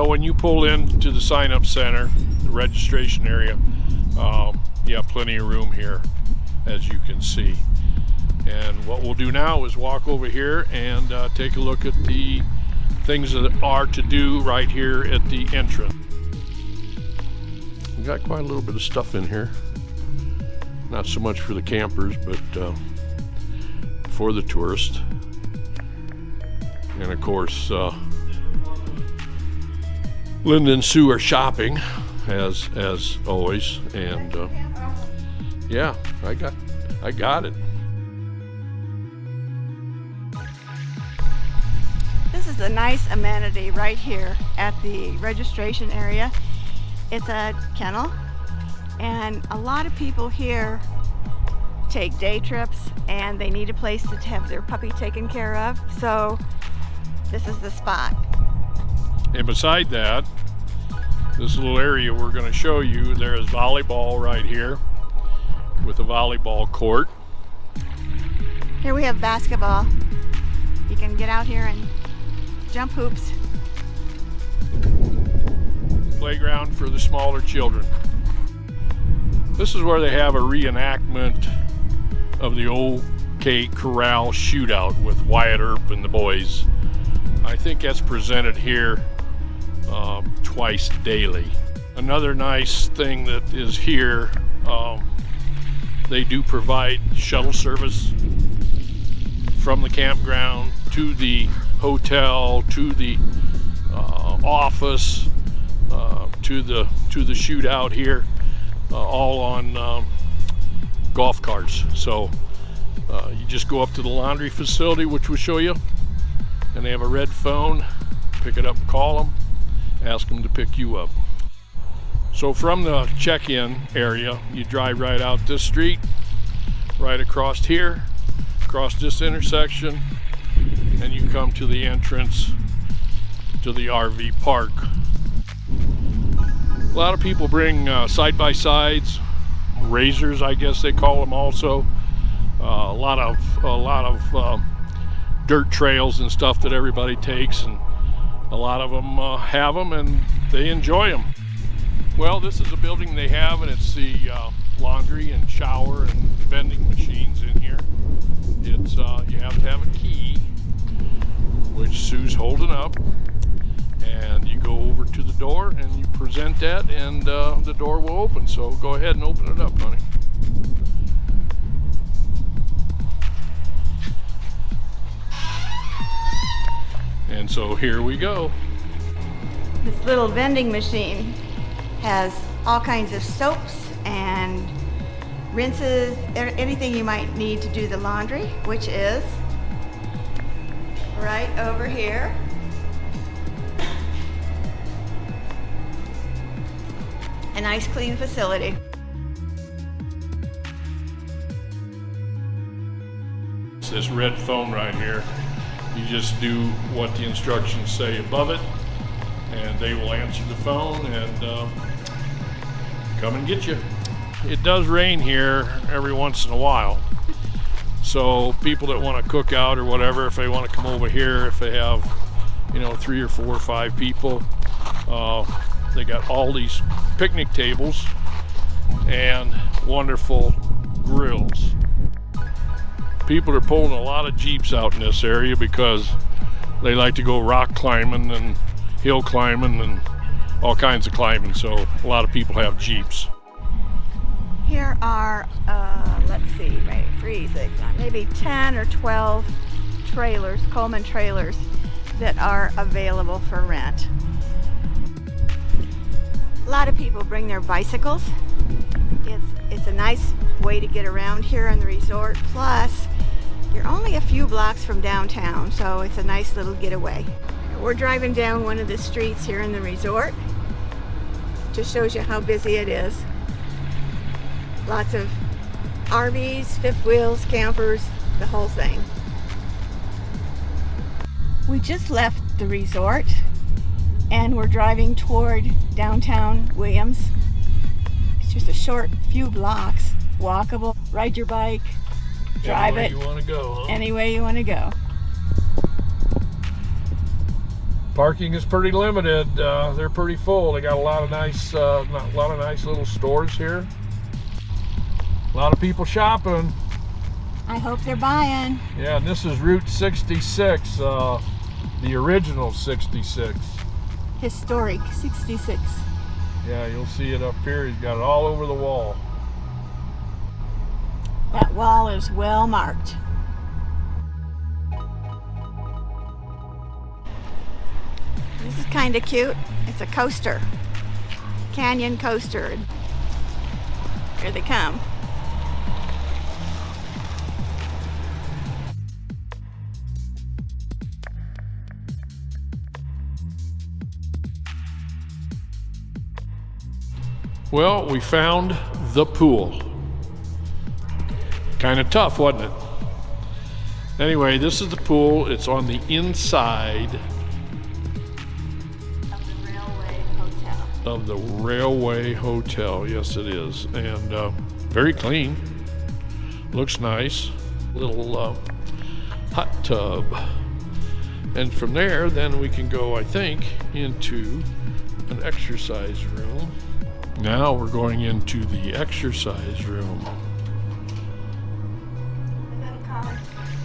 Well, when you pull into the sign-up center, the registration area, you have plenty of room here, as you can see. And what we'll do now is walk over here and take a look at the things that are to do right here at the entrance. We got quite a little bit of stuff in here. Not so much for the campers, but for the tourists. And of course, Linda and Sue are shopping, as always. And yeah, I got it. This is a nice amenity right here at the registration area. It's a kennel, and a lot of people here take day trips and they need a place to have their puppy taken care of, so this is the spot. And beside that, this little area we're going to show you, there is volleyball right here with a volleyball court. Here we have basketball. You can get out here and jump hoops. Playground for the smaller children. This is where they have a reenactment of the OK Corral shootout with Wyatt Earp and the boys. I think that's presented here twice daily. Another nice thing that is here, they do provide shuttle service from the campground to the hotel, to the office, to the shootout here, all on golf carts. So you just go up to the laundry facility, which we'll show you, and they have a red phone. Pick it up, call them, ask them to pick you up. So from the check-in area, you drive right out this street, right across here, across this intersection, and you come to the entrance to the RV park. A lot of people bring side-by-sides, razors, I guess they call them also. A lot of dirt trails and stuff that everybody takes, and a lot of them have them and they enjoy them. Well, this is a building they have, and it's the laundry and shower and vending machines in here. It's you have to have a key, which Sue's holding up, and you go over to the door and you present that, and the door will open. So go ahead and open it up, honey. And so here we go. This little vending machine has all kinds of soaps and rinses, anything you might need to do the laundry, which is right over here. A nice clean facility. It's this red phone right here. You just do what the instructions say above it, and they will answer the phone and come and get you. It does rain here every once in a while, so people that want to cook out or whatever, if they want to come over here, if they have 3 or 4 or 5 people, they got all these picnic tables and wonderful grills. People are pulling a lot of Jeeps out in this area because they like to go rock climbing and hill climbing and all kinds of climbing, so a lot of people have Jeeps. Here are, let's see, maybe 10 or 12 trailers, Coleman trailers, that are available for rent. A lot of people bring their bicycles. It's a nice way to get around here in the resort. Plus, you're only a few blocks from downtown, so it's a nice little getaway. We're driving down one of the streets here in the resort. Just shows you how busy it is. Lots of RVs, fifth wheels, campers, the whole thing. We just left the resort and we're driving toward downtown Williams. It's just a short few blocks, walkable. Ride your bike, drive it. Any way you want to go, huh? Any way you want to go. Parking is pretty limited. They're pretty full. They got a lot of nice little stores here. A lot of people shopping. I hope they're buying. Yeah, and this is Route 66, the original 66. Historic 66. Yeah, you'll see it up here. He's got it all over the wall. That wall is well marked. This is kind of cute. It's a coaster. Canyon coaster. Here they come. Well, we found the pool. Kind of tough, wasn't it? Anyway, this is the pool. It's on the inside of the Railway Hotel. Yes, it is. And very clean. Looks nice. Little hot tub. And from there, then we can go, I think, into an exercise room. Now we're going into the exercise room.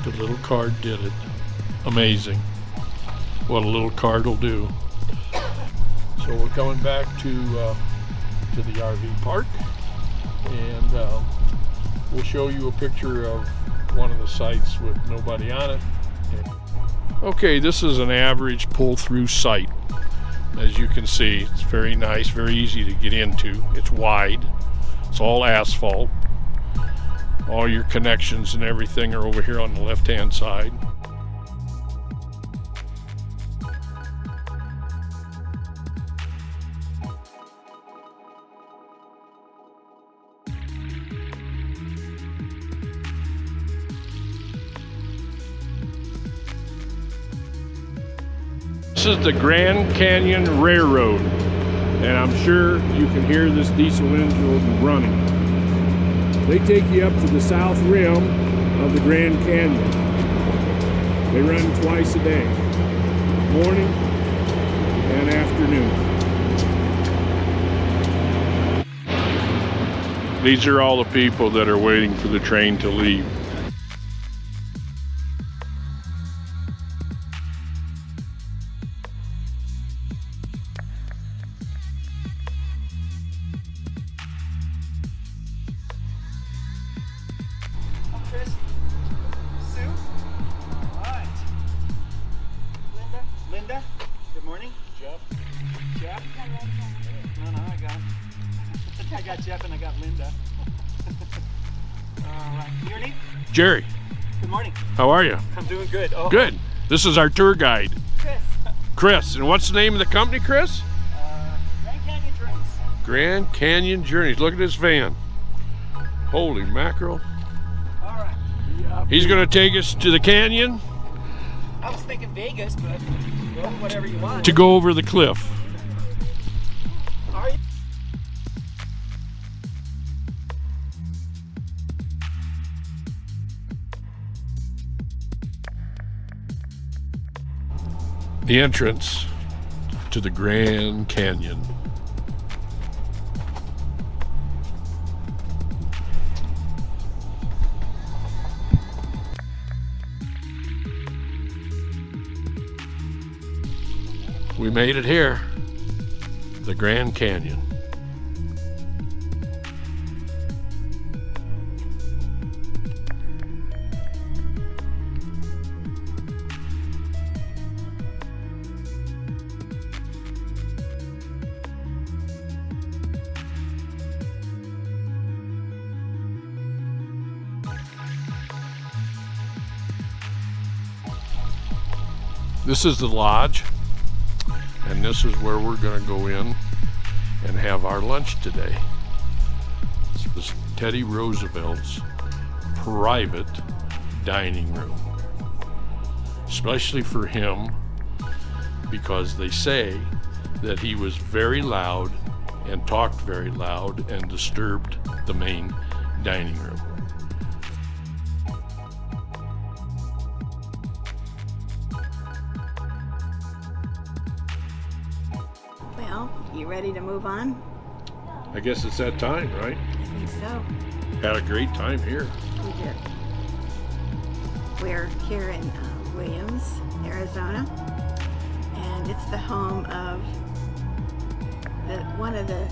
The little card did it. Amazing. What a little card will do. So we're coming back to the RV park, and we'll show you a picture of one of the sites with nobody on it. Okay, this is an average pull-through site. As you can see, it's very nice, very easy to get into. It's wide. It's all asphalt. All your connections and everything are over here on the left-hand side. This is the Grand Canyon Railroad, and I'm sure you can hear this diesel engine running. They take you up to the south rim of the Grand Canyon. They run twice a day, morning and afternoon. These are all the people that are waiting for the train to leave. Chris, Sue, all right. Linda, good morning. Jeff. No, I got him. I got Jeff and I got Linda. All right, your name? Jerry, Good morning. how are you? I'm doing good. Oh, Good. This is our tour guide, Chris. Chris. And what's the name of the company, Chris? Grand Canyon Drinks. Grand Canyon Journeys. Look at this van. Holy mackerel. All right. Yeah. He's going to take us to the canyon I was thinking Vegas, but go whatever you want. to go over the cliff. Are you? The entrance to the Grand Canyon. We made it here, the Grand Canyon. This is the lodge, and this is where we're going to go in and have our lunch today. This was Teddy Roosevelt's private dining room, especially for him, because they say that he was very loud and talked very loud and disturbed the main dining room. You ready to move on? I guess it's that time, right? I think so. Had a great time here. We did. We're here in Williams, Arizona, and it's the home of one of the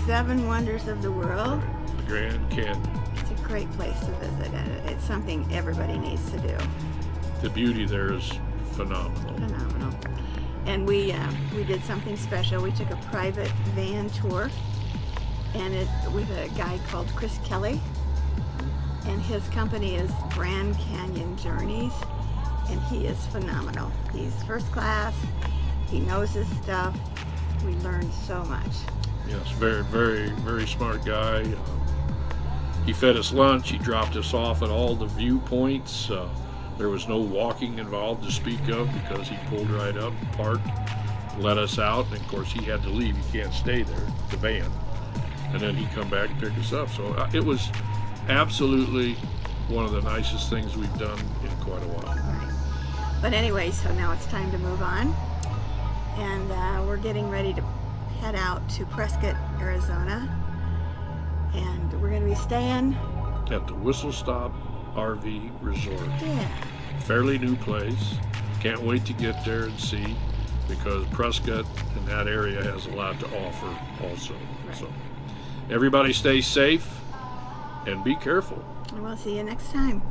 seven wonders of the world. The Grand Canyon. It's a great place to visit, and it's something everybody needs to do. The beauty there is phenomenal. Phenomenal. And we did something special. We took a private van tour, and with a guy called Chris Kelly, and his company is Grand Canyon Journeys, and he is phenomenal. He's first class. He knows his stuff. We learned so much. Yes, very, very, very smart guy. He fed us lunch. He dropped us off at all the viewpoints. There was no walking involved to speak of because he pulled right up, parked, let us out, and of course he had to leave. He can't stay there, the van. And then he'd come back and pick us up. So it was absolutely one of the nicest things we've done in quite a while. Right. But anyway, so now it's time to move on. And we're getting ready to head out to Prescott, Arizona. And we're going to be staying At the Whistle Stop RV Resort. Yeah. Fairly new place. Can't wait to get there and see, because Prescott and that area has a lot to offer also. Right. So everybody stay safe and be careful. And we'll see you next time.